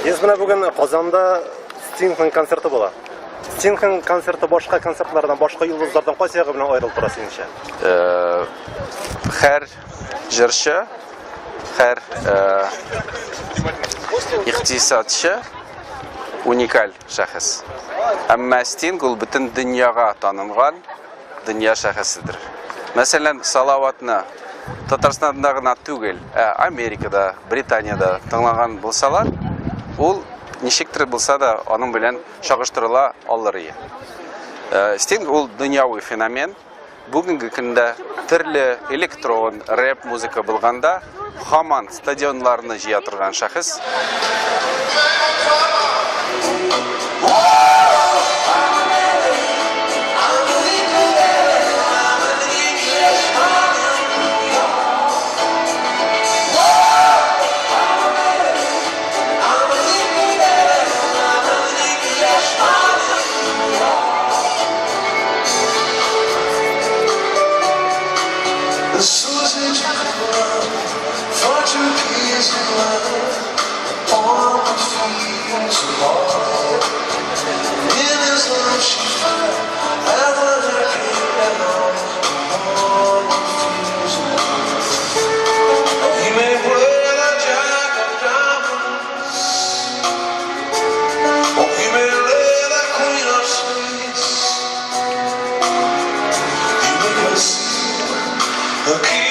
Езміне бүгін Қазанда Стингтің концерті болады. Стингтің концерті башқа концертлардан, башқа йылдыздардан қай сияғы білен айырылып тұра сеніңше? Her jırşı, her iqtisatçı unikal şahıs. Ama Sting ул bütün dünyaya tanınған dünya şahısıdır. Mesela salavatını Татарстанда гына түгел, Америкада, Британияда тыңлаган булсалар, ул ничектер булса да аның белән чагыштырыла алыр иде. Стинг ул дөньяви феномен. Бүгенге көндә төрле электрон, рэп музыка булганда һаман стадионнарны җыя торган шәхес. The sausage club, Portuguese love, on the fields of love. In his love she fell, I want her came down on the fields of love. He may wear a jack of diamonds, or he may lay the queen of sweets. He may conceal the key.